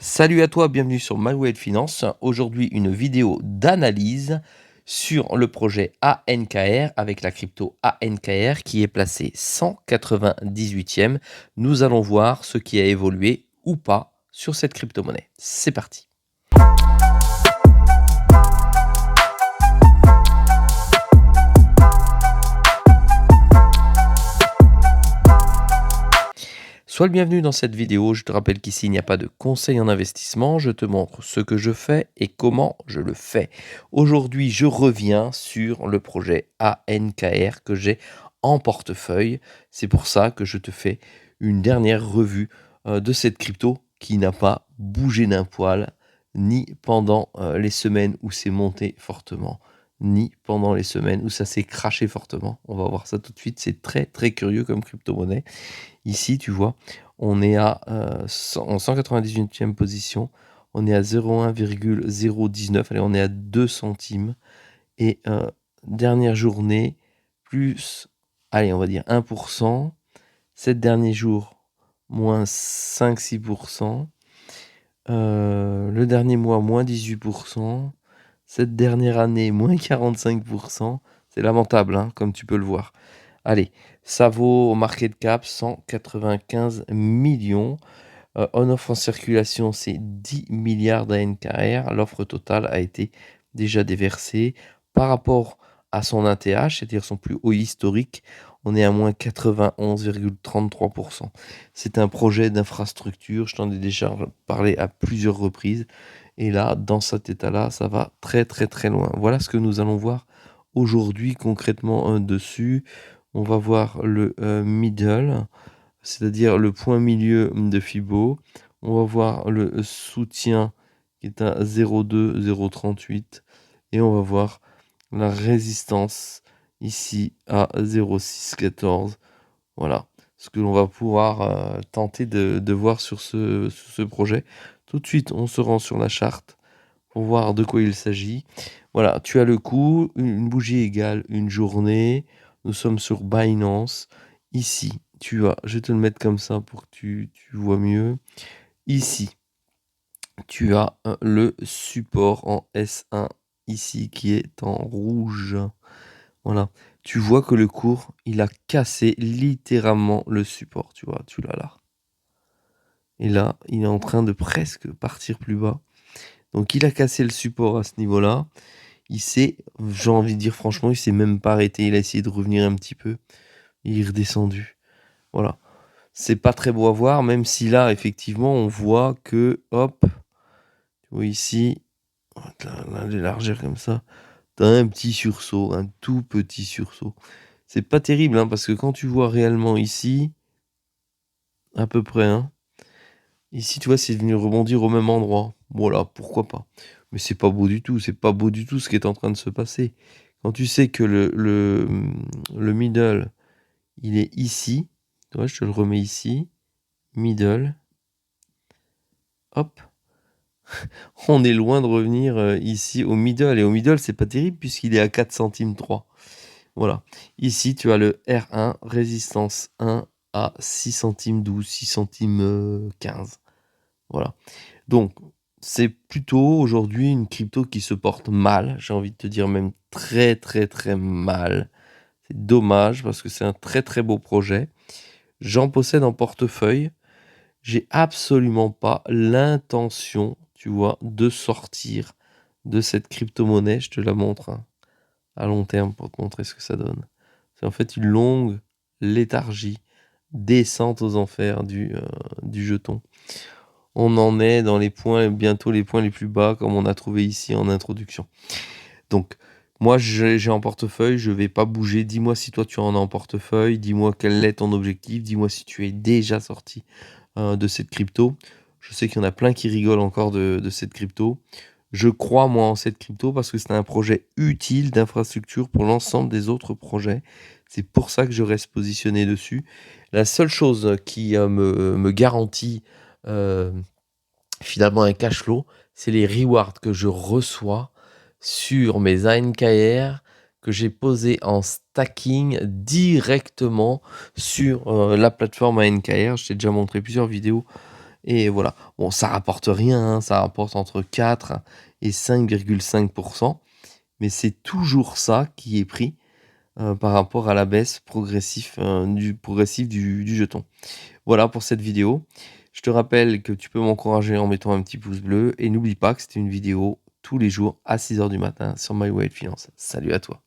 Salut à toi, bienvenue sur My Way de Finance. Aujourd'hui, une vidéo d'analyse sur le projet ANKR avec la crypto ANKR qui est placée 198e. Nous allons voir ce qui a évolué ou pas sur cette crypto-monnaie. C'est parti. Sois le bienvenu dans cette vidéo. Je te rappelle qu'ici, il n'y a pas de conseil en investissement. Je te montre ce que je fais et comment je le fais. Aujourd'hui, je reviens sur le projet ANKR que j'ai en portefeuille. C'est pour ça que je te fais une dernière revue de cette crypto qui n'a pas bougé d'un poil, ni pendant les semaines où c'est monté fortement, ni pendant les semaines où ça s'est craché fortement. On va voir ça tout de suite. C'est très, très curieux comme crypto-monnaie. Ici, tu vois, on est en 198e position. On est à 0,1,019. Allez, on est à 2 centimes. Et dernière journée, plus, allez, on va dire 1%. 7 derniers jours, moins 5-6%. Le dernier mois, moins 18%. Cette dernière année, moins 45%. C'est lamentable, hein, comme tu peux le voir. Allez, ça vaut au market cap 195 millions. On-off en circulation, c'est 10 milliards d'ANKR. L'offre totale a été déjà déversée. Par rapport à son ATH, c'est-à-dire son plus haut historique, on est à moins 91,33%. C'est un projet d'infrastructure, je t'en ai déjà parlé à plusieurs reprises. Et là, dans cet état-là, ça va très très très loin. Voilà ce que nous allons voir aujourd'hui concrètement dessus. On va voir le middle, c'est-à-dire le point milieu de Fibo. On va voir le soutien qui est à 0,2, 0,38. Et on va voir la résistance ici à 0,614. Voilà ce que l'on va pouvoir tenter de voir sur ce projet. Tout de suite, on se rend sur la charte pour voir de quoi il s'agit. Voilà, tu as le coup, une bougie égale une journée. Nous sommes sur Binance. Ici, tu as, je vais te le mettre comme ça pour que tu vois mieux. Ici, tu as le support en S1, ici, qui est en rouge. Voilà, tu vois que le cours, il a cassé littéralement le support, tu vois, tu l'as là. Et là, il est en train de presque partir plus bas. Donc, il a cassé le support à ce niveau-là. J'ai envie de dire franchement, il s'est même pas arrêté. Il a essayé de revenir un petit peu. Il est redescendu. Voilà. C'est pas très beau à voir, même si là, effectivement, on voit que, hop, tu vois ici, on va l'élargir comme ça. T'as un petit sursaut, un tout petit sursaut. C'est pas terrible, hein, parce que quand tu vois réellement ici, à peu près, hein, ici, tu vois, c'est venu rebondir au même endroit. Voilà, pourquoi pas. Mais c'est pas beau du tout. C'est pas beau du tout ce qui est en train de se passer. Quand tu sais que le middle, il est ici. Tu vois, je te le remets ici. Middle. Hop. On est loin de revenir ici au middle. Et au middle, c'est pas terrible puisqu'il est à 4 centimes 3. Voilà. Ici, tu as le R1, résistance 1 à 6 centimes 12, 6 centimes 15. Voilà. Donc, c'est plutôt aujourd'hui une crypto qui se porte mal. J'ai envie de te dire même très très très mal. C'est dommage parce que c'est un très très beau projet. J'en possède en portefeuille. J'ai absolument pas l'intention, tu vois, de sortir de cette crypto-monnaie. Je te la montre hein, à long terme pour te montrer ce que ça donne. C'est en fait une longue léthargie, descente aux enfers du jeton. On en est dans les points, bientôt les points les plus bas, comme on a trouvé ici en introduction. Donc, moi, j'ai en portefeuille, je ne vais pas bouger. Dis-moi si toi, tu en as en portefeuille. Dis-moi quel est ton objectif. Dis-moi si tu es déjà sorti de cette crypto. Je sais qu'il y en a plein qui rigolent encore de cette crypto. Je crois, moi, en cette crypto parce que c'est un projet utile d'infrastructure pour l'ensemble des autres projets. C'est pour ça que je reste positionné dessus. La seule chose qui me garantit finalement un cash flow, c'est les rewards que je reçois sur mes ANKR que j'ai posé en stacking directement sur la plateforme ANKR. Je t'ai déjà montré plusieurs vidéos et voilà. Bon, ça rapporte rien, hein, ça rapporte entre 4 et 5,5, mais c'est toujours ça qui est pris, par rapport à la baisse progressive du jeton. Voilà pour cette vidéo. Je te rappelle que tu peux m'encourager en mettant un petit pouce bleu et n'oublie pas que c'était une vidéo tous les jours à 6 heures du matin sur My Way Finance. Salut à toi.